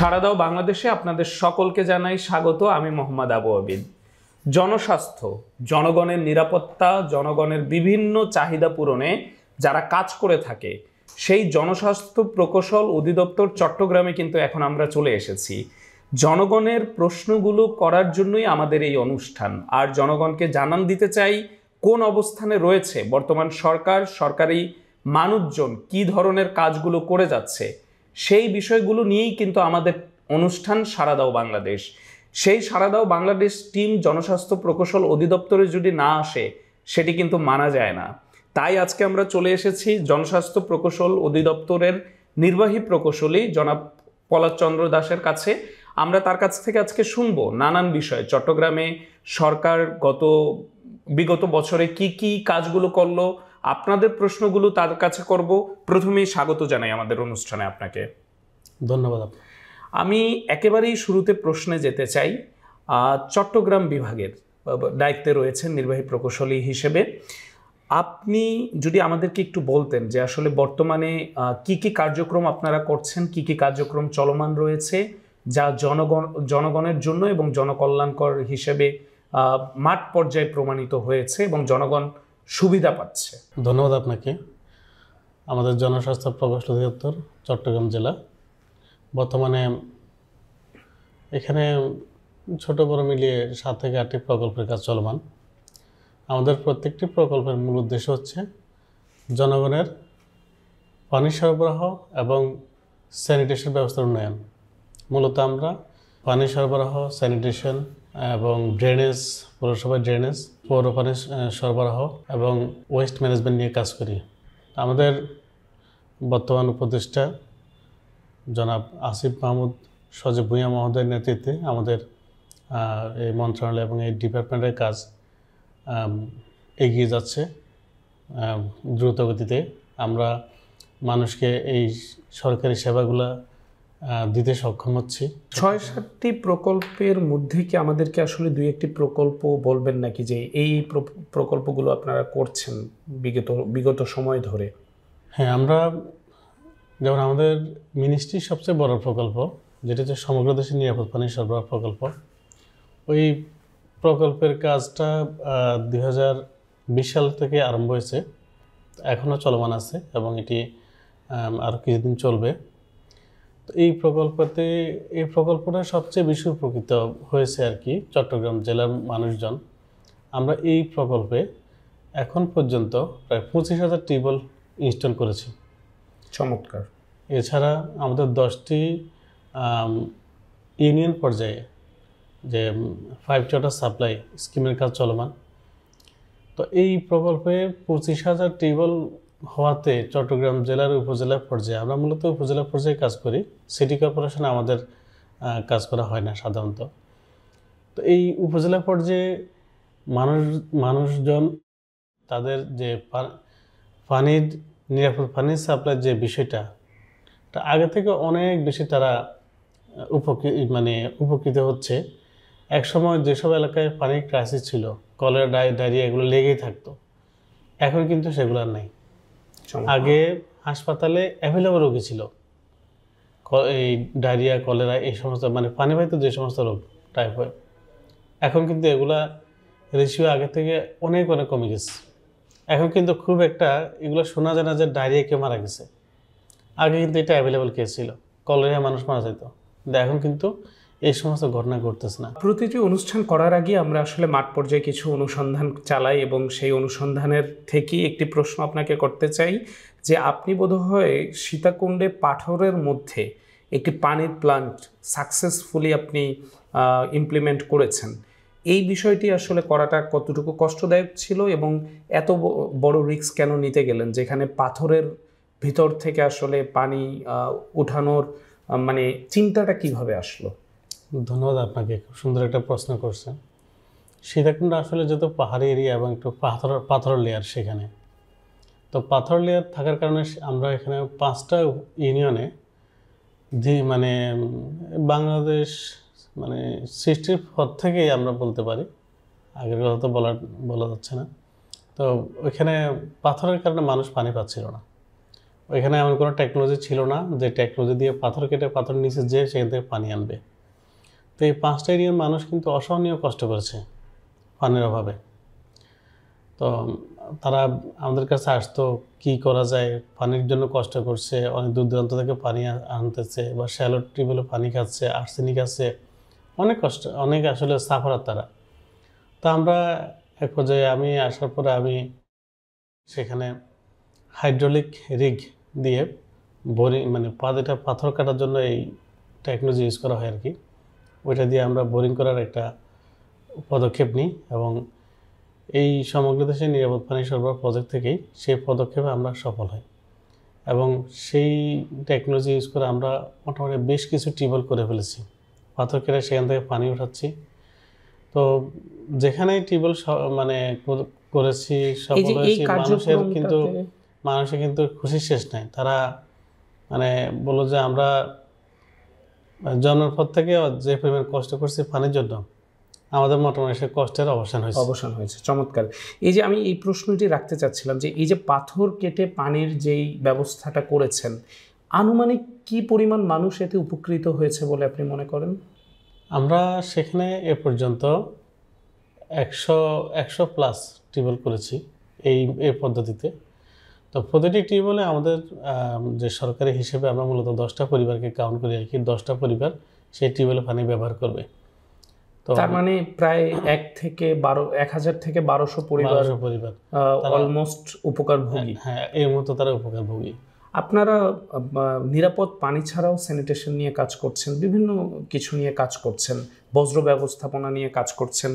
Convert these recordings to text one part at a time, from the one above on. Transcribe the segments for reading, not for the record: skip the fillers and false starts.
সারা দাও বাংলাদেশে আপনাদের সকলকে জানাই স্বাগত। আমি মোহাম্মদ আবু আবিদ। জনস্বাস্থ্য, জনগণের নিরাপত্তা, জনগণের বিভিন্ন চাহিদা পূরণে যারা কাজ করে থাকে সেই জনস্বাস্থ্য প্রকৌশল অধিদপ্তর চট্টগ্রামে কিন্তু এখন আমরা চলে এসেছি। জনগণের প্রশ্নগুলো করার জন্যই আমাদের এই অনুষ্ঠান। আর জনগণকে জানান দিতে চাই কোন অবস্থানে রয়েছে বর্তমান সরকার, সরকারি মানুষজন কি ধরনের কাজগুলো করে যাচ্ছে, সেই বিষয়গুলো নিয়েই কিন্তু আমাদের অনুষ্ঠান সারা দাও বাংলাদেশ। সেই সারা দাও বাংলাদেশ টিম জনস্বাস্থ্য প্রকৌশল অধিদপ্তরে যদি না আসে সেটি কিন্তু মানা যায় না। তাই আজকে আমরা চলে এসেছি জনস্বাস্থ্য প্রকৌশল অধিদপ্তরের নির্বাহী প্রকৌশলী জনাব পলাশ চন্দ্র দাসের কাছে। আমরা তার কাছ থেকে আজকে শুনবো নানান বিষয়, চট্টগ্রামে সরকার বিগত বছরে কি কি কাজগুলো করলো, আপনাদের প্রশ্নগুলো তার কাছে করব। প্রথমেই স্বাগত জানাই আমাদের অনুষ্ঠানে আপনাকে। ধন্যবাদ। আমি একেবারেই শুরুতে প্রশ্নে যেতে চাই। চট্টগ্রাম বিভাগের দায়িত্বে রয়েছেন নির্বাহী প্রকৌশলী হিসেবে। আপনি যদি আমাদেরকে একটু বলতেন যে আসলে বর্তমানে কি কি কার্যক্রম আপনারা করছেন, কি কি কার্যক্রম চলমান রয়েছে যা জনগণের জন্য এবং জনকল্যাণকর হিসেবে মাঠ পর্যায়ে প্রমাণিত হয়েছে এবং জনগণ সুবিধা পাচ্ছে। ধন্যবাদ আপনাকে। আমাদের জনস্বাস্থ্য প্রকৌশল অধিদপ্তর চট্টগ্রাম জেলা বর্তমানে এখানে ছোট বড় মিলিয়ে 7 থেকে 8টি প্রকল্পের কাজ চলমান। আমাদের প্রত্যেকটি প্রকল্পের মূল উদ্দেশ্য হচ্ছে জনগণের পানি সরবরাহ এবং স্যানিটেশন ব্যবস্থার উন্নয়ন। মূলত আমরা পানি সরবরাহ, স্যানিটেশন এবং ড্রেনেজ, পৌরসভার ড্রেনেজ, পৌর পানি সরবরাহ এবং ওয়েস্ট ম্যানেজমেন্ট নিয়ে কাজ করি। আমাদের বর্তমান উপদেষ্টা জনাব আসিফ মাহমুদ সজীব ভূঁইয়া মহোদয়ের নেতৃত্বে আমাদের এই মন্ত্রণালয় এবং এই ডিপার্টমেন্টের কাজ এগিয়ে যাচ্ছে দ্রুত গতিতে। আমরা মানুষকে এই সরকারি সেবাগুলো দিতে সক্ষম হচ্ছি। 6-7টি প্রকল্পের মধ্যে কি আমাদেরকে আসলে 2-1টি প্রকল্প বলবেন নাকি যে এই প্রকল্পগুলো আপনারা করছেন বিগত সময় ধরে? হ্যাঁ, আমরা যেমন আমাদের মিনিস্ট্রির সবচেয়ে বড় প্রকল্প যেটা হচ্ছে সমগ্র দেশের নিরাপদ পানি সরবরাহ প্রকল্প, ওই প্রকল্পের কাজটা 2020 সাল থেকে আরম্ভ হয়েছে, এখনও চলমান আছে এবং এটি আরও কিছুদিন চলবে। তো এই প্রকল্পটা সবচেয়ে বেশি উপকৃত হয়েছে আর কি চট্টগ্রাম জেলার মানুষজন। আমরা এই প্রকল্পে এখন পর্যন্ত প্রায় 25,000 টিউবওয়েল ইনস্টল করেছি। চমৎকার। এছাড়া আমাদের 10টি ইউনিয়ন পর্যায়ে যে 5 ওয়াটার সাপ্লাই স্কিমের কাজ চলমান। তো এই প্রকল্পে 25,000 টিউবওয়েল হওয়াতে চট্টগ্রাম জেলার উপজেলা পর্যায়ে, আমরা মূলত উপজেলা পর্যায়ে কাজ করি, সিটি কর্পোরেশনে আমাদের কাজ করা হয় না সাধারণত। তো এই উপজেলা পর্যায়ে মানুষজন তাদের যে পানির নিরাপদ পানির সাপ্লাই যে বিষয়টা আগে থেকে অনেক বেশি তারা উপকৃত হচ্ছে। একসময় যেসব এলাকায় পানির ক্রাইসিস ছিল, কলেরা, ডায়রিয়া এগুলো লেগেই থাকতো, এখন কিন্তু সেগুলো আর নাই। আগে হাসপাতালে অ্যাভেলেবল রোগী ছিল, এই ডায়রিয়া, কলেরা, এই সমস্ত পানিবাহিত যে সমস্ত রোগ, টাইফয়েড, এখন কিন্তু এগুলা রেশিও আগে থেকে অনেক অনেক কমে গেছে। এখন কিন্তু খুব একটা এগুলো শোনা যায় না যে ডায়রিয়া কেউ মারা গেছে। আগে কিন্তু এটা অ্যাভেলেবল কেস ছিল, কলেরা মানুষ মারা যেত, কিন্তু এখন কিন্তু এই সমস্ত ঘটনা ঘটতেছে না। প্রতিটি অনুষ্ঠান করার আগে আমরা আসলে মাঠ পর্যায়ে কিছু অনুসন্ধান চালাই এবং সেই অনুসন্ধানের থেকেই একটি প্রশ্ন আপনাকে করতে চাই যে আপনি বোধহয় সীতাকুণ্ডে পাথরের মধ্যে একটি পানির প্লান্ট সাকসেসফুলি আপনি ইমপ্লিমেন্ট করেছেন। এই বিষয়টি আসলে করাটা কতটুকু কষ্টদায়ক ছিল এবং এত বড় রিস্ক কেন নিতে গেলেন যেখানে পাথরের ভিতর থেকে আসলে পানি উঠানোর চিন্তাটা কিভাবে আসলো? ধন্যবাদ আপনাকে, খুব সুন্দর একটা প্রশ্ন করছেন। সীতাকুণ্ড আসলে যত পাহাড়ি এরিয়া এবং একটু পাথর লেয়ার, সেখানে তো পাথর লেয়ার থাকার কারণে আমরা এখানে 5টা ইউনিয়নে বাংলাদেশ সৃষ্টির পর থেকেই আমরা বলতে পারি, আগের কথা তো বলা যাচ্ছে না, তো ওইখানে পাথরের কারণে মানুষ পানি পাচ্ছিল না। ওইখানে এমন কোনো টেকনোলজি ছিল না যে টেকনোলজি দিয়ে পাথর কেটে পাথর নিচে যেয়ে সেখান থেকে পানি আনবে। তো এই 5টা এরিয়ার মানুষ কিন্তু অসহনীয় কষ্ট করেছে পানির অভাবে। তো তারা আমাদের কাছে আসতো, কি করা যায়, পানির জন্য কষ্ট করছে, অনেক দূর দূরান্ত থেকে পানি আনতেছে, বা শ্যালো টিউবওয়েলে পানি খাচ্ছে, আর্সেনিক আছে, অনেক কষ্ট, অনেক আসলে সাফারার তারা। তো আমরা এক পর্যায়ে আমি আসার পরে আমি সেখানে হাইড্রোলিক রিগ দিয়ে বোরিং, মানে পাথর কাটার জন্য এই টেকনোলজি ইউজ করা হয় আর কি, ওইটা দিয়ে আমরা বোরিং করার একটা পদক্ষেপ নিই। এবং এই সমগ্র দেশে নিরাপদ পানি সরবরাহ প্রজেক্ট থেকেই সেই পদক্ষেপে আমরা সফল হই। এবং সেই টেকনোলজি ইউজ করে আমরা মোটামুটি বেশ কিছু টিউবওয়েল করে ফেলেছি, পাথর কেটে সেখান থেকে পানি উঠাচ্ছি। তো যেখানেই টিউবওয়েল মানে করেছি, সফল হয়েছি, মানুষের কিন্তু খুশির শেষ নাই। তারা মানে বললো যে আমরা জন্মের পর থেকে যে পরিমাণ কষ্ট করছি পানির জন্য, আমাদের মোটামুটি সে কষ্টের অবসান হয়েছে। চমৎকার। এই যে আমি এই প্রশ্নটি রাখতে চাচ্ছিলাম যে এই যে পাথর কেটে পানির যেই ব্যবস্থাটা করেছেন, আনুমানিক কি পরিমাণ মানুষ এতে উপকৃত হয়েছে বলে আপনি মনে করেন? আমরা সেখানে এ পর্যন্ত 100 প্লাস টিউবওয়েল করেছি এই পদ্ধতিতে। তো প্রতিটি টিউবওয়েলে আমাদের যে সরকারি হিসেবে আমরা মূলত 10টা পরিবারকে কাউন্ট করি আর কি, 10টা পরিবার সেই টিউবওয়েলে পানি ব্যবহার করবে। তো তার মানে প্রায় 1000 থেকে 1200 পরিবার অলমোস্ট উপকারভোগী। হ্যাঁ, এর মতো তারা উপকারভোগী। আপনারা নিরাপদ পানি ছাড়াও স্যানিটেশন নিয়ে কাজ করছেন, বিভিন্ন কিছু নিয়ে কাজ করছেন, বজ্র ব্যবস্থাপনা নিয়ে কাজ করছেন,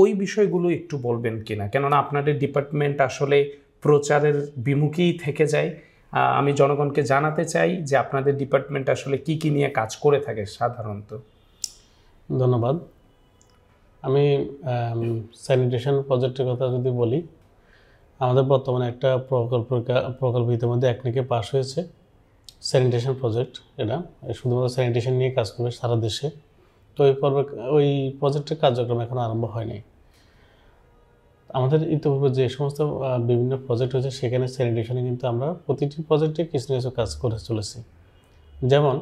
ওই বিষয়গুলো একটু বলবেন কিনা? কেননা আপনাদের ডিপার্টমেন্ট আসলে প্রচারের বিমুখেই থেকে যায়। আমি জনগণকে জানাতে চাই যে আপনাদের ডিপার্টমেন্ট আসলে কি কি নিয়ে কাজ করে থাকে সাধারণত। ধন্যবাদ। আমি স্যানিটেশন প্রজেক্টের কথা যদি বলি, আমাদের বর্তমানে একটা প্রকল্প ইতিমধ্যে একনেকে পাস হয়েছে, স্যানিটেশন প্রজেক্ট। এটা শুধুমাত্র স্যানিটেশন নিয়ে কাজ করবে সারা দেশে। তো ওই প্রজেক্টের কার্যক্রম এখনো আরম্ভ হয়নি। আমাদের ইতিপূর্বে যে সমস্ত বিভিন্ন প্রজেক্ট হয়েছে সেখানে স্যানিটেশনে কিন্তু আমরা প্রতিটি প্রজেক্টে কিছু না কিছু কাজ করে চলেছি। যেমন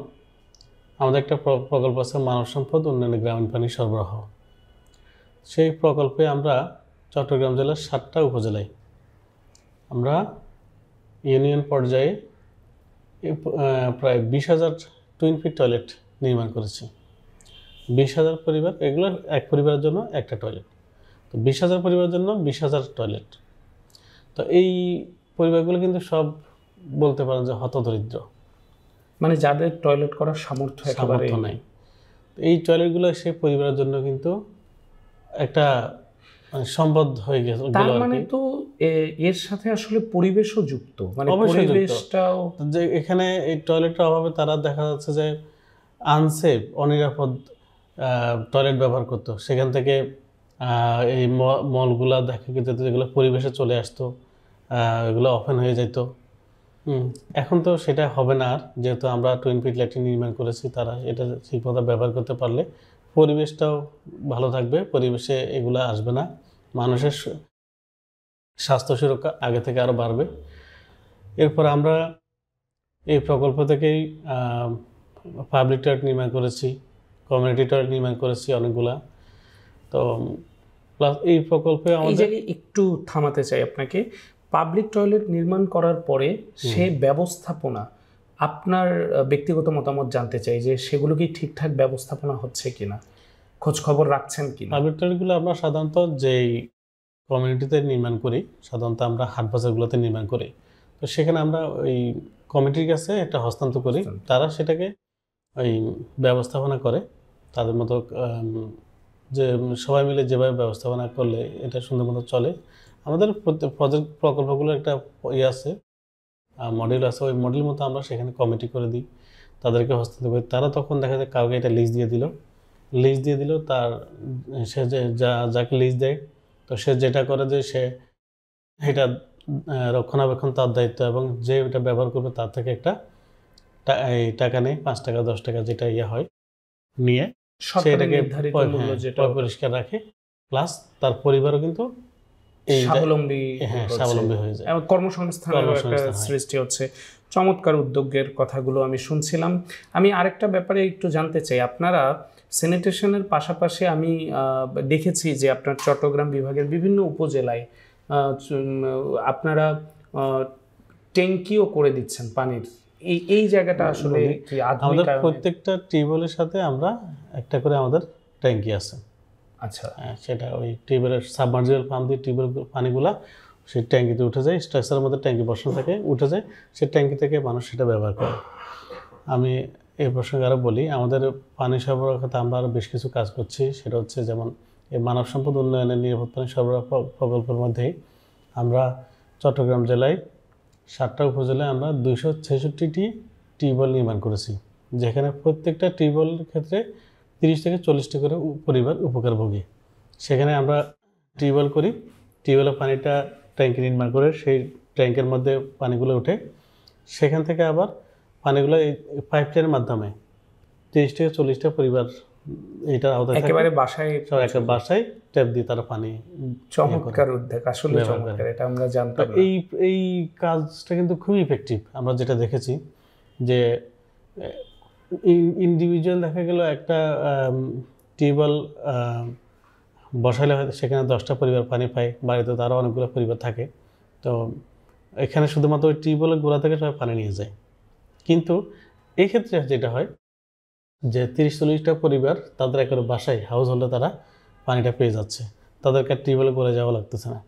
আমাদের একটা প্রকল্প আছে মানব সম্পদ উন্নয়নে গ্রামীণ পানি সরবরাহ। সেই প্রকল্পে আমরা চট্টগ্রাম জেলার 7টা উপজেলায় আমরা ইউনিয়ন পর্যায়ে প্রায় 20,000 টুইন ফিট টয়লেট নির্মাণ করেছি। 20,000 পরিবার, এগুলো এক পরিবারের জন্য একটা টয়লেট। তো 20,000 পরিবারের জন্য 20,000 টয়লেট। তো এই পরিবারগুলো কিন্তু সব বলতে পারেন যে হতদরিদ্র, মানে যাদের টয়লেট করার সামর্থ্য নাই। এই টয়লেটগুলো সেই পরিবারের জন্য কিন্তু একটা সম্পদ হয়ে গেছে। তার মানে তো এর সাথে আসলে পরিবেশও যুক্ত, মানে পরিবেশটাও যে এখানে এই টয়লেটের অভাবে তারা দেখা যাচ্ছে যে আনসেফ, অনিরাপদ টয়লেট ব্যবহার করতো। সেখান থেকে এই মলগুলা দেখা যেত যেগুলো পরিবেশে চলে আসতো, এগুলো ওপেন হয়ে যেত। এখন তো সেটা হবে না আর, যেহেতু আমরা টুইন ফিট ল্যাট্রিন নির্মাণ করেছি। তারা এটা ঠিকমতো ব্যবহার করতে পারলে পরিবেশটাও ভালো থাকবে, পরিবেশে এগুলা আসবে না, মানুষের স্বাস্থ্য সুরক্ষা আগে থেকে আরও বাড়বে। এরপর আমরা এই প্রকল্প থেকেই পাবলিক টয়লেট নির্মাণ করেছি, কমিউনিটি টয়লেট নির্মাণ করেছি অনেকগুলা। তো প্লাস এই প্রকল্পে আমাদের একটু থামাতে চাই আপনাকে। পাবলিক টয়লেট নির্মাণ করার পরে সে ব্যবস্থাপনা, আপনার ব্যক্তিগত মতামত জানতে চাই যে সেগুলো কি ঠিকঠাক ব্যবস্থাপনা হচ্ছে কিনা, খোঁজ খবর রাখছেন কিনা? পাবলিক টয়লেটগুলো আমরা সাধারণত যেই কমিউনিটিতে নির্মাণ করি, সাধারণত আমরা হাট বাজারগুলোতে নির্মাণ করি। তো সেখানে আমরা ওই কমিটির কাছে একটা হস্তান্তর করি, তারা সেটাকে ওই ব্যবস্থাপনা করে তাদের মতো, যে সবাই মিলে যেভাবে ব্যবস্থাপনা করলে এটা সুন্দর মতো চলে। আমাদের প্রকল্পগুলো একটা আছে, মডেল আছে, ওই মডেল মতো আমরা সেখানে কমিটি করে দিই, তাদেরকে হস্তান্তর করি। তারা তখন দেখা যায় কাউকে এটা লিজ দিয়ে দিল, তার সে যাকে লিজ দেয়, তো সে যেটা করে যে সে এটা রক্ষণাবেক্ষণ তার দায়িত্ব, এবং যে এটা ব্যবহার করবে তার থেকে একটা টাকা নেই, 5 টাকা 10 টাকা যেটা হয় নিয়ে সেটাকে পরিষ্কার রাখে। প্লাস তার পরিবারও কিন্তু এই স্বাবলম্বী হ্যাঁ হচ্ছে। স্বাবলম্বী হয়ে যায়, এবং কর্মসংস্থানের একটা কর্মসংস্থান হয়। সৃষ্টি হচ্ছে। চমৎকার উদ্যোগের কথাগুলো আমি শুনছিলাম। আমি আরেকটা ব্যাপারে একটু জানতে চাই, আপনারা স্যানিটেশনের পাশাপাশি আমি দেখেছি যে আপনার চট্টগ্রাম বিভাগের বিভিন্ন উপজেলায় আপনারা ট্যাঙ্কিও করে দিচ্ছেন পানির। এই জায়গাটা আসলে কি আমাদের আধুনিকায়নের? প্রত্যেকটা টিউবওয়েলের সাথে আমরা একটা করে আমাদের ট্যাঙ্কি আছে। আচ্ছা, সেটা ওই টিউবওয়েলের সাবমার্জিবল পাম্প দিয়ে টিউবওয়েল পানিগুলা সেই ট্যাঙ্কিতে উঠে যায়, স্ট্রাকচারের মধ্যে ট্যাঙ্কি বসানো থাকে, উঠে যায়, সেই ট্যাঙ্কি থেকে মানুষ সেটা ব্যবহার করে। আমি এই প্রসঙ্গে আরও বলি, আমাদের পানি সরবরাহ খাতে আমরা আরও বেশ কিছু কাজ করছি। সেটা হচ্ছে যেমন এই মানব সম্পদ উন্নয়নের নিরাপদ পানি সরবরাহ প্রকল্পের মধ্যেই আমরা চট্টগ্রাম জেলায় 7টা উপজেলায় আমরা 266টি টিউবওয়েল নির্মাণ করেছি, যেখানে প্রত্যেকটা টিউবওয়েলের ক্ষেত্রে 30 থেকে 40টি করে পরিবার উপকারভোগী। সেখানে আমরা টিউবওয়েল করি, টিউবওয়েলের পানিটা ট্যাঙ্কি নির্মাণ করে সেই ট্যাঙ্কের মধ্যে পানিগুলো ওঠে, সেখান থেকে আবার পানিগুলো এই পাইপলাইনের মাধ্যমে 30 থেকে 40টা পরিবার এইটার আওতায় থাকে। একেবারে বাসায় সব একটা বাসায় ট্যাপ দিয়ে তারা পানি। চমৎকার উদ্যোগ, আসলে চমৎকার, এটা আমরা জানতাম না। এই কাজটা কিন্তু খুবই ইফেক্টিভ। আমরা যেটা দেখেছি যে ইন্ডিভিজুয়াল দেখা গেল একটা টিউবওয়েল বসাইলে হয়তো সেখানে 10টা পরিবার পানি পায়, বাড়িতে তারও অনেকগুলো পরিবার থাকে, তো এখানে শুধুমাত্র ওই টিউবওয়েলের গোড়া থেকে সবাই পানি নিয়ে যায়। কিন্তু এই ক্ষেত্রে যেটা হয় যে 30-40টা পরিবার তাদের একেবারে বাসায় হাউস হোল্ডে তারা পানিটা পেয়ে যাচ্ছে, তাদেরকে টিউবওয়েলে করে যাওয়া লাগতেছে না।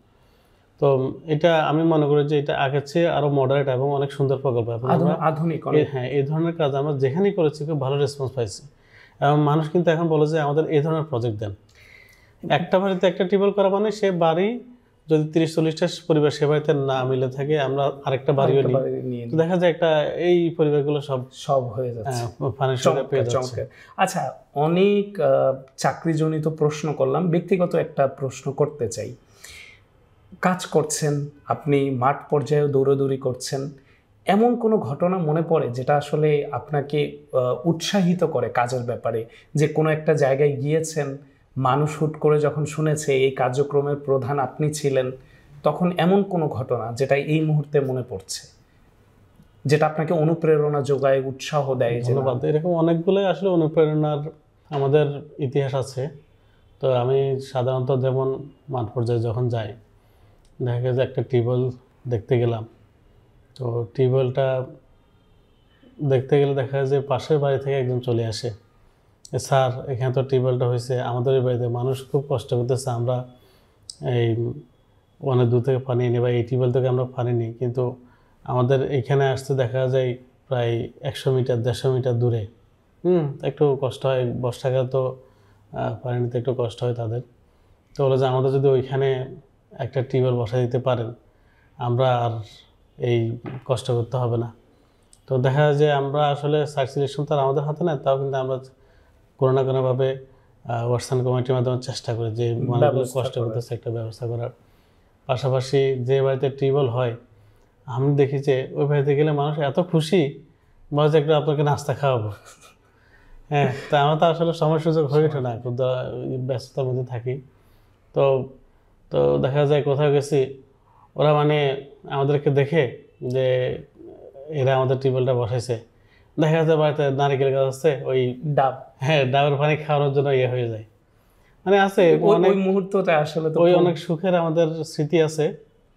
তো এটা আমি মনে করি যে এটা আগের চেয়ে আরও মডারেট এবং অনেক সুন্দর প্রকল্প। আধুনিক। হ্যাঁ, এই ধরনের কাজ আমরা যেখানেই করেছি খুব ভালো রেসপন্স পাইছি, এবং মানুষ কিন্তু এখন বলে যে আমাদের এই ধরনের প্রজেক্ট দেন। একটা বাড়িতে একটা টিউবওয়েল করা মানে সে বাড়ি যদি 30-40টা পরিবার সে বাড়িতে না মিলে থাকে, আমরা আরেকটা বাড়িও নিই, তো দেখা যায় একটা এই পরিবারগুলো সব হয়ে যাচ্ছে, পানির সুবিধা পেয়ে যাচ্ছে। আচ্ছা, অনেক চাকরিজনিত প্রশ্ন করলাম, ব্যক্তিগত একটা প্রশ্ন করতে চাই। কাজ করছেন আপনি, মাঠ পর্যায়ে দৌড়াদৌড়ি করছেন, এমন কোনো ঘটনা মনে পড়ে যেটা আসলে আপনাকে উৎসাহিত করে কাজের ব্যাপারে, যে কোনো একটা জায়গায় গিয়েছেন, মানুষ হুট করে যখন শুনেছে এই কার্যক্রমের প্রধান আপনি ছিলেন, তখন এমন কোনো ঘটনা যেটা এই মুহূর্তে মনে পড়ছে, যেটা আপনাকে অনুপ্রেরণা যোগায়, উৎসাহ দেয়? ধন্যবাদ। এরকম অনেকগুলো আসলে অনুপ্রেরণার আমাদের ইতিহাস আছে। তো আমি সাধারণত যেমন মাঠ পর্যায়ে যখন যাই, দেখা গেছে একটা টিউবওয়েল দেখতে গেলাম, তো টিউবওয়েলটা দেখতে গেলে দেখা যায় যে পাশের বাড়ি থেকে একজন চলে আসে, স্যার এখানে তো টিউবওয়েলটা হয়েছে, আমাদের এই বাড়িতে মানুষ খুব কষ্ট করতেছে, আমরা এই অনেক দূর থেকে পানি নিই বা এই টিউবওয়েল থেকে আমরা পানি নিই, কিন্তু আমাদের এইখানে আসতে দেখা যায় প্রায় 100 মিটার 150 মিটার দূরে। একটু কষ্ট হয়, বর্ষাকালে তো পানি নিতে একটু কষ্ট হয় তাদের। তো বলে যে আমাদের যদি ওইখানে একটা টিউবওয়েল বসাই দিতে পারেন, আমরা আর এই কষ্ট করতে হবে না। তো দেখা যায় যে আমরা আসলে সাইট সিলেকশন তো আর আমাদের হাতে না, তাও কিন্তু আমরা কোনো না কোনোভাবে ওয়াটসন কমিটির মাধ্যমে চেষ্টা করি যে মানুষগুলো কষ্ট করতেছে একটা ব্যবস্থা করার। পাশাপাশি যে বাড়িতে টিউবওয়েল হয়, আমি দেখি যে ওই বাড়িতে গেলে মানুষ এত খুশি, বলে যে একটু আপনাকে নাস্তা খাওয়াবো। হ্যাঁ, তা আমার তো আসলে সময় সুযোগ হয়ে ওঠে না, খুব ব্যস্ততার মধ্যে থাকি। তো তো দেখা যায় কোথাও গেছি, ওরা মানে আমাদেরকে দেখে যে এরা আমাদের টিউবওয়েলটা বসাইছে, দেখা যাচ্ছে বাড়িতে নারিকেল গাছ আছে, ওই ডাব, হ্যাঁ ডাবের পানি খাওয়ানোর জন্য ইয়ে হয়ে যায়। মানে আছে ওই মুহূর্তটা আসলে তো ওই অনেক সুখের আমাদের স্মৃতি আছে।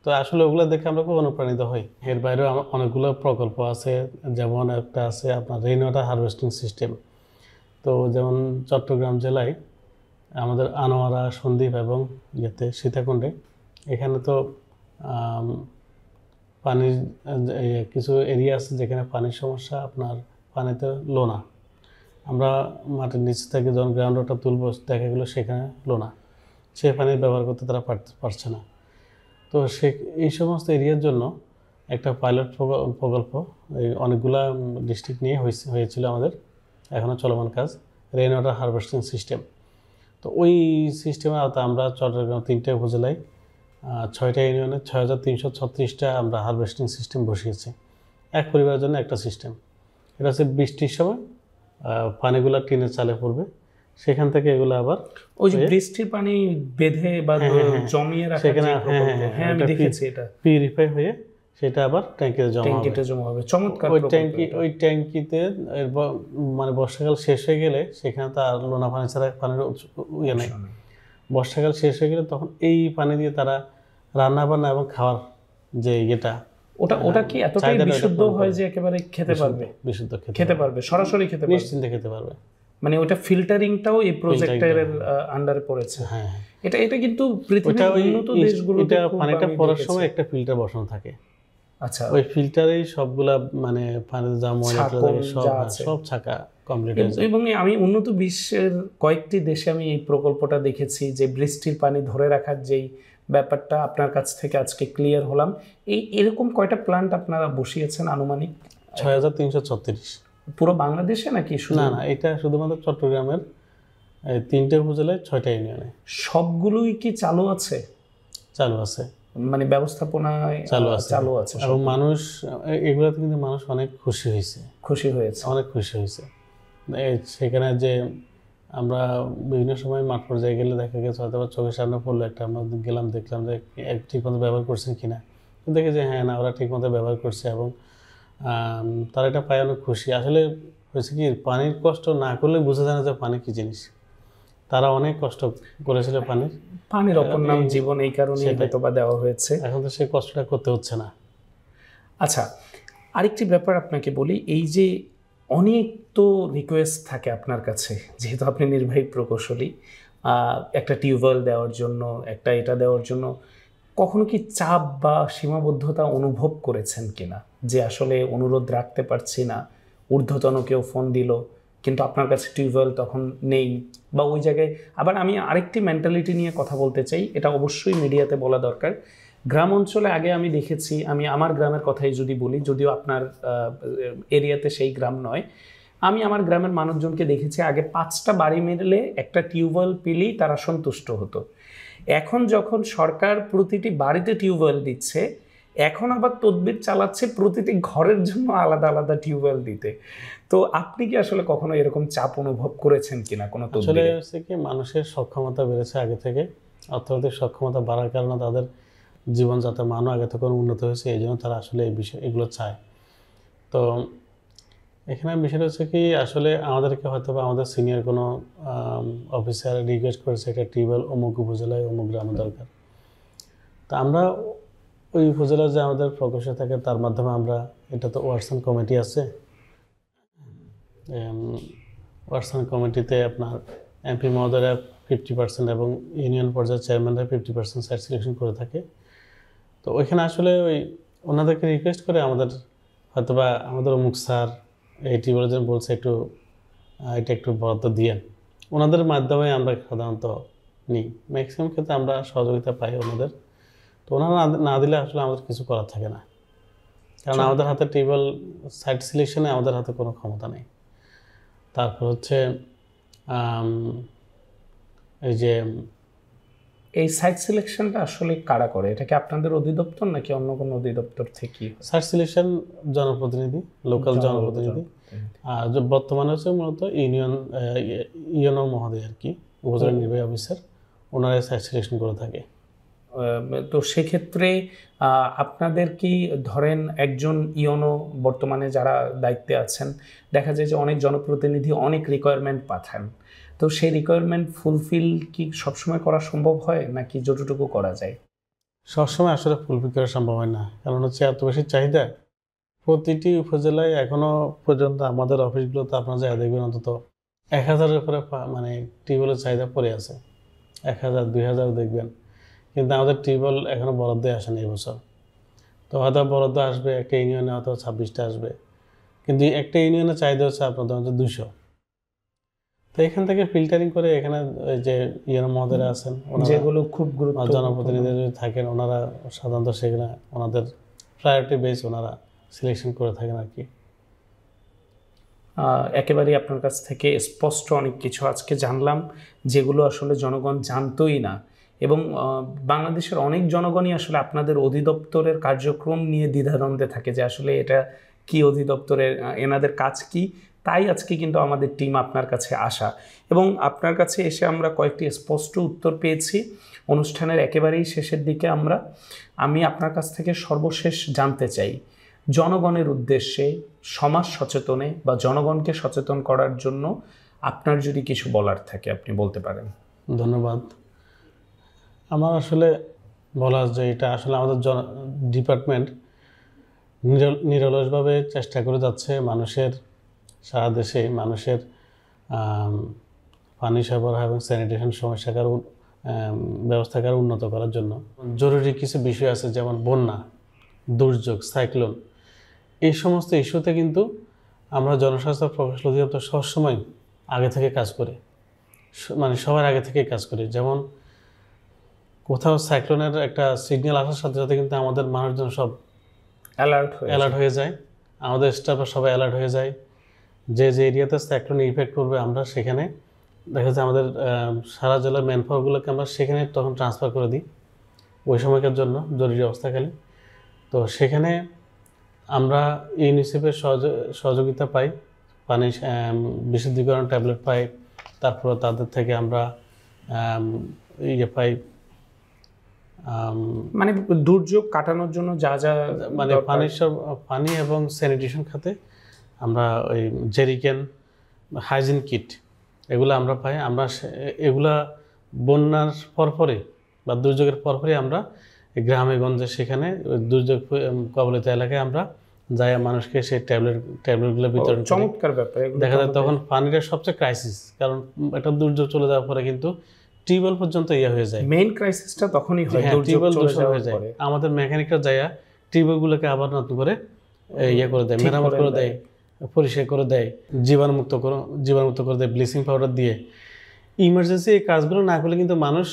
তো আসলে ওগুলো দেখে আমরা খুব অনুপ্রাণিত হই। এর বাইরেও অনেকগুলো প্রকল্প আছে, যেমন একটা আছে আপনার রেইন ওয়াটার হারভেস্টিং সিস্টেম। তো যেমন চট্টগ্রাম জেলায় আমাদের আনোয়ারা, সন্দ্বীপ এবং সীতাকুণ্ডে, এখানে তো পানির কিছু এরিয়া আছে যেখানে পানির সমস্যা, আপনার পানিতে লোনা। আমরা মাটির নিচ থেকে যখন গ্রাউন্ড ওয়াটার তুলব, দেখা গেলো সেখানে লোনা, সে পানি ব্যবহার করতে তারা পারছে না। তো এই সমস্ত এরিয়ার জন্য একটা পাইলট প্রকল্প এই অনেকগুলা ডিস্ট্রিক্ট নিয়ে হয়েছিল আমাদের, এখনও চলমান কাজ, রেইন ওয়াটার হারভেস্টিং সিস্টেম। তো ওই সিস্টেমের আওতায় আমরা চট্টগ্রাম 3টে উপজেলায় 6টা ইউনিয়নে 6336টা আমরা হারভেস্টিং সিস্টেম বসিয়েছি, এক পরিবারের জন্য একটা সিস্টেম। এটা হচ্ছে বৃষ্টির সময় পানিগুলো টিনের চালে পড়বে, সেখান থেকে এগুলো আবার ওই যে বৃষ্টির পানি বেঁধে বা জমিয়ে রাখা সেখানে যে প্রকল্প, হ্যাঁ আমি দেখেছি এটা পিউরিফাই হয়ে সেটা আবার ট্যাঙ্কিতে জমা হবে। ট্যাঙ্কিতে জমা হবে, চমৎকার ওই প্রকল্প। ওই ট্যাঙ্কিতে মানে বর্ষাকাল শেষ হয়ে গেলে সেখানে তো আর লোনা পানি ছাড়া পানির ইয়ে নেই। বর্ষাকাল শেষ হয়ে গেলে তখন এই পানি দিয়ে তারা রান্না বান্না এবং খাওয়ার যে ইয়েটা, ওটা কি এতটাই বিশুদ্ধ হয় যে একেবারে খেতে পারবে? বিশুদ্ধ খেতে পারবে, সরাসরি খেতে পারবে, নিশ্চিন্তে খেতে পারবে। মানে ওটা ফিল্টারিংটাও এই প্রজেক্টের আন্ডারে পড়েছে। হ্যাঁ, এটা কিন্তু পৃথিবীর উন্নত দেশগুলোতে পানিটা পড়ার সময় একটা ফিল্টার বসানো থাকে। আচ্ছা, ওই ফিল্টারেই সবগুলা মানে পানিতে যা ময়লা সব ছাকা কমপ্লিট হয়েছে। এবং আমি উন্নত বিশ্বের কয়েকটি দেশে আমি এই প্রকল্পটা দেখেছি যে বৃষ্টির পানি ধরে রাখার যেই ব্যাপারটা, আপনার কাছ থেকে আজকে ক্লিয়ার হলাম। এরকম কয়টা প্ল্যান্ট আপনারা বসিয়েছেন আনুমানিক? 6336। পুরো বাংলাদেশে নাকি শুধু? না, এটা শুধুমাত্র চট্টগ্রামের 3টে উপজেলায় 6টা ইউনিয়নে। সবগুলোই কি চালু আছে? চালু আছে, মানে ব্যবস্থাপনায় চালু আছে এবং মানুষ এগুলোতে কিন্তু মানুষ অনেক খুশি হয়েছে, অনেক খুশি হয়েছে। সেখানে যে আমরা বিভিন্ন সময় মাঠ পর্যায়ে গেলে দেখা গেছে হয়তো চোখের সামনে পড়লো একটা, আমরা গেলাম দেখলাম যে ঠিকমতো ব্যবহার করছেন কিনা, দেখে যে হ্যাঁ না ওরা ঠিকমতো ব্যবহার করছে এবং তারা এটা পায় অনেক খুশি। আসলে হয়েছে কি, পানির কষ্ট না করলে বোঝা যায় না যে পানি কি জিনিস। তারা অনেক কষ্ট করেছিল পানির অপর নাম জীবন, এই কারণে হয়তো বা দেওয়া হয়েছে। এখন তো সেই কষ্টটা করতে হচ্ছে না। আচ্ছা, আরেকটি ব্যাপার আপনাকে বলি, এই যে অনেক তো রিকোয়েস্ট থাকে আপনার কাছে, যেহেতু আপনি নির্বাহী প্রকৌশলী, একটা টিউবওয়েল দেওয়ার জন্য, একটা এটা দেওয়ার জন্য, কখনো কি চাপ বা সীমাবদ্ধতা অনুভব করেছেন কিনা, যে আসলে অনুরোধ রাখতে পারছি না, ঊর্ধ্বতন কেউ ফোন দিল কিন্তু আপনার কাছে টিউবওয়েল তখন নেই, বা ওই জায়গায়? আবার আমি আরেকটি মেন্টালিটি নিয়ে কথা বলতে চাই, এটা অবশ্যই মিডিয়াতে বলা দরকার। গ্রাম অঞ্চলে আগে আমি দেখেছি, আমি আমার গ্রামের কথাই যদি বলি, যদিও আপনার এরিয়াতে সেই গ্রাম নয়, আমি আমার গ্রামের মানুষজনকে দেখেছি আগে 5টা বাড়ি মিলে একটা টিউবওয়েল পেলেই তারা সন্তুষ্ট হতো। এখন যখন সরকার প্রতিটি বাড়িতে টিউবওয়েল দিচ্ছে, এখন আবার তদবির চালাচ্ছে প্রতিটি ঘরের জন্য আলাদা আলাদা টিউবওয়েল দিতে। তো আপনি কি আসলে কখনো এরকম চাপ অনুভব করেছেন কিনা কোনো তদবিরে? আসলে হচ্ছে কি, মানুষের সক্ষমতা বেড়েছে আগে থেকে, অর্থনৈতিক সক্ষমতা বাড়ার কারণে তাদের জীবনযাত্রার মানও আগে থেকে উন্নত হয়েছে, এই জন্য তারা আসলে এই বিষয় এগুলো চায়। তো এখানে বিষয়টা হচ্ছে কি, আসলে আমাদেরকে হয়তো বা আমাদের সিনিয়র কোনো অফিসার রিকোয়েস্ট করেছে একটা টিউবওয়েল অমুক উপজেলায় অমুক গ্রামে দরকার। তা আমরা ওই উপজেলার যে আমাদের প্রকৌশল থাকে তার মাধ্যমে আমরা, এটা তো ওয়ার্কসান কমিটি আছে, ওয়ার্কসান কমিটিতে আপনার এমপি মহোদয়রা 50% এবং ইউনিয়ন পর্যায়ের চেয়ারম্যানরা 50% সাইট সিলেকশন করে থাকে। তো ওইখানে আসলে ওই ওনাদেরকে রিকোয়েস্ট করে আমাদের হয়তোবা আমাদের অমুক স্যার এই টিউবওয়েলের জন্য বলছে এটা একটু বরাদ্দ দিয়েন, ওনাদের মাধ্যমে আমরা সাধারণত নিই। ম্যাক্সিমাম ক্ষেত্রে আমরা সহযোগিতা পাই ওনাদের। তো ওনারা না দিলে আসলে আমাদের কিছু করার থাকে না, কারণ আমাদের হাতে টিউবওয়েল সাইট সিলেকশনে আমাদের হাতে কোনো ক্ষমতা নেই। তারপর হচ্ছে এই যে এই সাইট সিলেকশনটা আসলে কারা করে? এটা কি আপনাদের অধিদপ্তর নাকি অন্য কোনো অধিদপ্তর থেকে? সাইট সিলেকশন জনপ্রতিনিধি, লোকাল জনপ্রতিনিধি। আর বর্তমানে হচ্ছে মূলত ইউনো মহোদয় আর কি, উপজেলা নির্বাহী অফিসার, ওনারা সাইট সিলেকশন করে থাকে। তো সেক্ষেত্রে আপনাদের কি ধরেন একজন ইওনো বর্তমানে যারা দায়িত্বে আছেন, দেখা যায় যে অনেক জনপ্রতিনিধি অনেক রিকোয়ারমেন্ট পাঠান, তো সেই রিকোয়ারমেন্ট ফুলফিল কি সবসময় করা সম্ভব হয় নাকি যতটুকু করা যায়? সবসময় আসলে ফুলফিল করা সম্ভব হয় না, কারণ হচ্ছে এত বেশি চাহিদা। প্রতিটি উপজেলায় এখনো পর্যন্ত আমাদের অফিসগুলোতে আপনারা যা দেখবেন অন্তত 1000-এর উপরে মানে টিউবওয়েলের চাহিদা পড়ে আছে, 1000-2000 দেখবেন, কিন্তু আমাদের টিউবওয়েল এখনো বরাদ্দই আসেনি এবছর। তো হয়তো বরাদ্দ আসবে, একটা ইউনিয়নে হয়তো 26টা আসবে, কিন্তু একটা ইউনিয়নে চাহিদা হচ্ছে আপনাদের হচ্ছে 200। তো এখান থেকে ফিল্টারিং করে এখানে যে ইউনো মহোদয়রা আছেন, যেগুলো খুব গুরুত্বপূর্ণ জনপ্রতিনিধি যদি থাকেন, ওনারা সাধারণত সেখানে ওনাদের প্রায়োরিটি বেস ওনারা সিলেকশন করে থাকেন আর কি। একেবারেই আপনার কাছ থেকে স্পষ্ট অনেক কিছু আজকে জানলাম, যেগুলো আসলে জনগণ জানতোই না, এবং বাংলাদেশের অনেক জনগণই আসলে আপনাদের অধিদপ্তরের কার্যক্রম নিয়ে দ্বিধাদ্বন্দ্বে থাকে যে আসলে এটা কি অধিদপ্তরের, এনাদের কাজ কি। তাই আজকে কিন্তু আমাদের টিম আপনার কাছে আসা, এবং আপনার কাছে এসে আমরা কয়েকটি স্পষ্ট উত্তর পেয়েছি। অনুষ্ঠানের একেবারেই শেষের দিকে আমি আপনার কাছ থেকে সর্বশেষ জানতে চাই, জনগণের উদ্দেশ্যে সমাজ সচেতনে বা জনগণকে সচেতন করার জন্য আপনার যদি কিছু বলার থাকে আপনি বলতে পারেন। ধন্যবাদ। আমার আসলে বলার যে এটা আসলে আমাদের ডিপার্টমেন্ট নিরলসভাবে চেষ্টা করে যাচ্ছে মানুষের, সারা দেশে মানুষের পানি সরবরাহ এবং স্যানিটেশন সমস্যাকার ব্যবস্থাকার উন্নত করার জন্য জরুরি কিছু বিষয় আছে, যেমন বন্যা, দুর্যোগ, সাইক্লোন, এই সমস্ত ইস্যুতে কিন্তু আমরা জনস্বাস্থ্য প্রকৌশল অধিদপ্তর সবসময় আগে থেকে কাজ করি, মানে সবার আগে থেকে কাজ করি। যেমন কোথাও সাইক্লোনের একটা সিগন্যাল আসার সাথে সাথে কিন্তু আমাদের মানুষজন সব অ্যালার্ট হয়ে যায়, আমাদের স্টাফরা সবাই অ্যালার্ট হয়ে যায়। যে যে এরিয়াতে সাইক্লোন ইফেক্ট করবে আমরা সেখানে দেখা যায় আমাদের সারা জেলার ম্যানপাওয়ারগুলোকে আমরা সেখানে তখন ট্রান্সফার করে দিই ওই সময়কার জন্য, জরুরি অবস্থাকালে। তো সেখানে আমরা ইউনিসেফের সহযোগিতা পাই, পানি বিশুদ্ধিকরণ ট্যাবলেট পাই, তারপর তাদের থেকে আমরা পাই, মানে দুর্যোগ কাটানোর জন্য যা যা মানে পানি এবং স্যানিটেশন খাতে আমরা ওই জেরিকেন, হাইজিন কিট এগুলো আমরা পাই। আমরা এগুলা বন্যার পরপরই বা দুর্যোগের পরপরই আমরা গ্রামে গঞ্জে সেখানে দুর্যোগ কবলিত এলাকায় আমরা যাই মানুষকে সেই ট্যাবলেটগুলো বিতরণ করি। চমৎকার ব্যাপার। দেখা যায় তখন পানিটা সবচেয়ে ক্রাইসিস, কারণ একটা দুর্যোগ চলে যাওয়ার পরে কিন্তু টিউবওয়েল পর্যন্ত হয়ে যায়, মেইন ক্রাইসিসটা তখনই হয়, টিউবওয়েল দূষণ হয়ে যায়। আমাদের মেকানিকরা যাইয়া টিউবওয়েলগুলোকে আবার নতুন করে করে দেয়, মেরামত করে দেয়, পরিষ্কার করে দেয়, জীবাণুমুক্ত করে দেয় ব্লিচিং পাউডার দিয়ে। ইমার্জেন্সি এই কাজগুলো না করলে কিন্তু মানুষ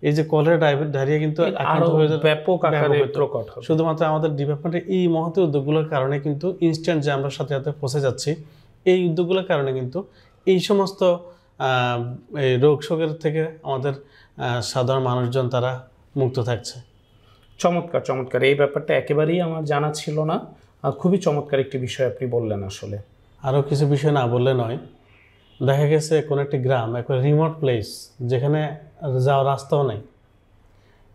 এই যে কলেরা, ডায়রিয়া কিন্তু আক্রান্ত হয়ে যায়, ব্যাপক আকারে প্রকট হবে। শুধুমাত্র আমাদের ডিপার্টমেন্টের এই মহৎ উদ্যোগগুলোর কারণে কিন্তু ইনস্ট্যান্ট যে আমরা সাথে সাথে পৌঁছে যাচ্ছি, এই উদ্যোগগুলোর কারণে কিন্তু এই সমস্ত রোগ শোকের থেকে আমাদের সাধারণ মানুষজন তারা মুক্ত থাকছে। চমৎকার চমৎকার, এই ব্যাপারটা একেবারেই আমার জানা ছিল না। খুবই চমৎকার একটি বিষয় আপনি বললেন। আসলে আরও কিছু বিষয় না বললে নয়, দেখা গেছে কোনো একটি গ্রাম, একটা রিমোট প্লেস যেখানে যাওয়ার রাস্তাও নেই,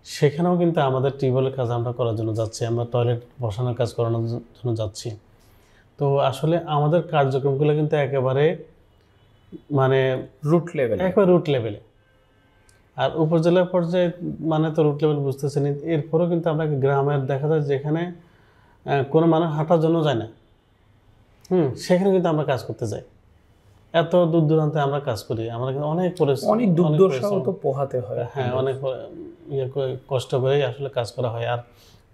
সেখানেও কিন্তু আমাদের টিউবওয়েলের কাজ আমরা করার জন্য যাচ্ছি, আমরা টয়লেট বসানোর কাজ করানোর জন্য যাচ্ছি। তো আসলে আমাদের কার্যক্রমগুলো কিন্তু একেবারে মানে রুট লেভেলে, আর উপজেলা পর্যায়ে মানে তো রুট লেভেল বুঝতেছেন। এরপরেও কিন্তু আমরা গ্রামের দেখা যায় যেখানে কোনো মানুষ হাঁটার জন্য যায় না, সেখানে কিন্তু আমরা কাজ করতে যাই, এত দূর দূরান্তে আমরা কাজ করি। আমরা কিন্তু অনেক দুর্দশাও তো পোহাতে হয়। হ্যাঁ, অনেক কষ্ট করেই আসলে কাজ করা হয়। আর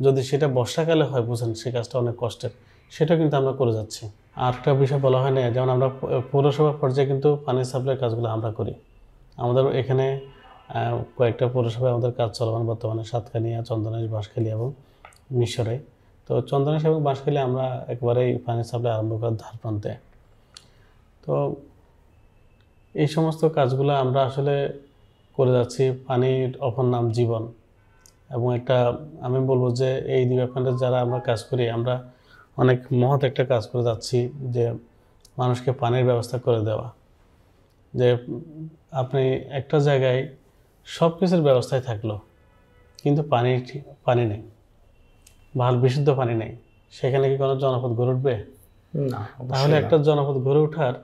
যদি সেটা বর্ষাকালে হয়, বুঝেন সেই কাজটা অনেক কষ্টের, সেটা কিন্তু আমরা করে যাচ্ছি। আর একটা বিষয় বলা হয় না, যেমন আমরা পৌরসভা পর্যায়ে কিন্তু পানি সাপ্লাইয়ের কাজগুলো আমরা করি। আমাদের এখানে কয়েকটা পৌরসভায় আমাদের কাজ চলমান বর্তমানে, সাতকানিয়া, চন্দনাইশ, বাঁশখালী এবং মিশরে। তো চন্দনাইশ এবং বাঁশখালী আমরা একবারেই পানি সাপ্লাই আরম্ভ করার ধার প্রান্তে। তো এই সমস্ত কাজগুলো আমরা আসলে করে যাচ্ছি। পানির অপর নাম জীবন, এবং একটা আমি বলবো যে এই ডিপার্টমেন্টে যারা আমরা কাজ করি, আমরা অনেক মহৎ একটা কাজ করে যাচ্ছি, যে মানুষকে পানির ব্যবস্থা করে দেওয়া। যে আপনি একটা জায়গায় সব কিছুর ব্যবস্থায় থাকলো, কিন্তু পানি নেই, ভালো বিশুদ্ধ পানি নেই, সেখানে কি কোনো জনপদ গড়ে উঠবে? না। তাহলে একটা জনপদ গড়ে ওঠার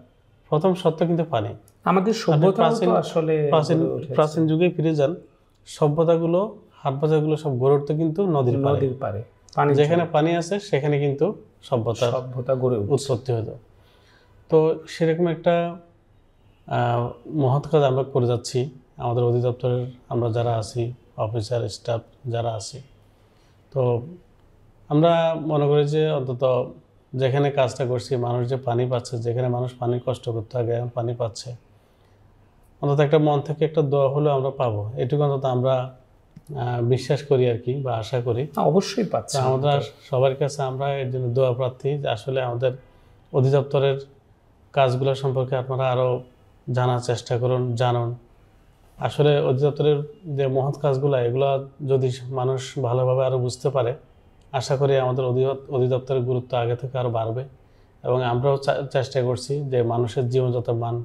প্রথম শর্ত কিন্তু পানি। আমাদের সভ্যতা আসলে প্রাচীন যুগে ফিরে যান, সভ্যতাগুলো, হাট বাজারগুলো সব গড়ে উঠতে কিন্তু নদীর পারে। যেখানে পানি আছে সেখানে কিন্তু সভ্যতা গড়ে উৎপত্তি হতো। তো সেরকম একটা মহৎ কাজ আমরা করে যাচ্ছি। আমাদের অধিদপ্তরের আমরা যারা আছি, অফিসার স্টাফ যারা আছি, তো আমরা মনে করি যে অন্তত যেখানে কাজটা করছি, মানুষ যে পানি পাচ্ছে, যেখানে মানুষ পানি কষ্ট করতে আগে এখন পানি পাচ্ছে, অন্তত একটা মন থেকে একটা দোয়া হলেও আমরা পাবো, এটুকু অন্তত আমরা বিশ্বাস করি আর কি, বা আশা করি। অবশ্যই পাচ্ছি। আমরা সবার কাছে আমরা এর জন্য দোয়া প্রার্থী যে আসলে আমাদের অধিদপ্তরের কাজগুলো সম্পর্কে আপনারা আরও জানার চেষ্টা করুন, জানুন। আসলে অধিদপ্তরের যে মহৎ কাজগুলো, এগুলো যদি মানুষ ভালোভাবে আরও বুঝতে পারে, আশা করি আমাদের অধিদপ্তরের গুরুত্ব আগে থেকে আরও বাড়বে এবং আমরাও চেষ্টা করছি যে মানুষের জীবনযাত্রার মান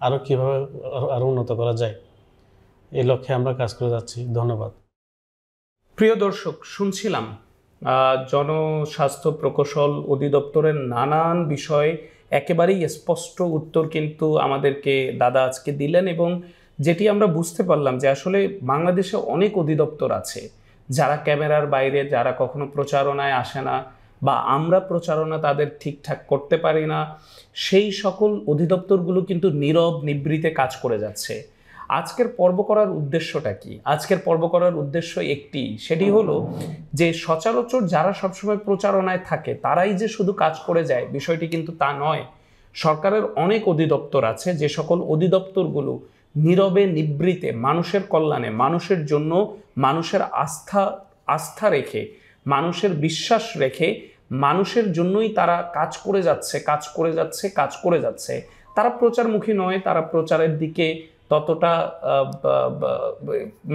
আরও কীভাবে আরও উন্নত করা যায়, এই লক্ষ্যে আমরা কাজ করে যাচ্ছি। ধন্যবাদ। প্রিয় দর্শক, শুনছিলাম জনস্বাস্থ্য প্রকৌশল অধিদপ্তরের নানান বিষয়ে একেবারেই স্পষ্ট উত্তর কিন্তু আমাদেরকে দাদা আজকে দিলেন, এবং যেটি আমরা বুঝতে পারলাম যে আসলে বাংলাদেশে অনেক অধিদপ্তর আছে যারা ক্যামেরার বাইরে, যারা কখনো প্রচারণায় আসে না, বা আমরা প্রচারণা তাদের ঠিকঠাক করতে পারি না, সেই সকল অধিদপ্তরগুলো কিন্তু নীরব নিভৃতে কাজ করে যাচ্ছে। আজকের পর্ব করার উদ্দেশ্যটা কি? আজকের পর্ব করার উদ্দেশ্য একটি, সেটি হলো যে সচরাচর যারা সবসময় প্রচারণায় থাকে তারাই যে শুধু কাজ করে যায়, বিষয়টি কিন্তু তা নয়। সরকারের অনেক অধিদপ্তর আছে, যে সকল অধিদপ্তরগুলো নীরবে নিভৃতে মানুষের কল্যাণে, মানুষের জন্য, মানুষের আস্থা রেখে, মানুষের বিশ্বাস রেখে, মানুষের জন্যই তারা কাজ করে যাচ্ছে। তারা প্রচারমুখী নয়, তারা প্রচারের দিকে ততটা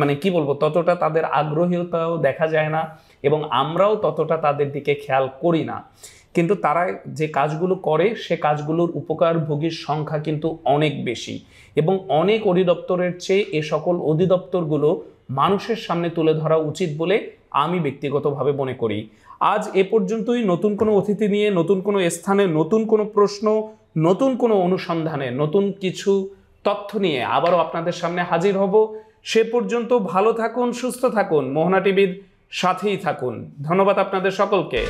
মানে কি বলবো, ততটা তাদের আগ্রহীতাও দেখা যায় না, এবং আমরাও ততটা তাদের দিকে খেয়াল করি না। কিন্তু তারা যে কাজগুলো করে সে কাজগুলোর উপকারভোগীর সংখ্যা কিন্তু অনেক বেশি, এবং অনেক অধিদপ্তরের চেয়ে এ সকল অধিদপ্তরগুলো মানুষের সামনে তুলে ধরা উচিত বলে আমি ব্যক্তিগতভাবে মনে করি। আজ এ পর্যন্তই। নতুন কোনো অতিথি নিয়ে, নতুন কোনো স্থানে, নতুন কোনো প্রশ্ন, নতুন কোনো অনুসন্ধানে, নতুন কিছু তথ্য নিয়ে আবারও আপনাদের সামনে হাজির হব। সে পর্যন্ত ভালো থাকুন, সুস্থ থাকুন, মোহনা টিভির সাথেই থাকুন। ধন্যবাদ আপনাদের সকলকে।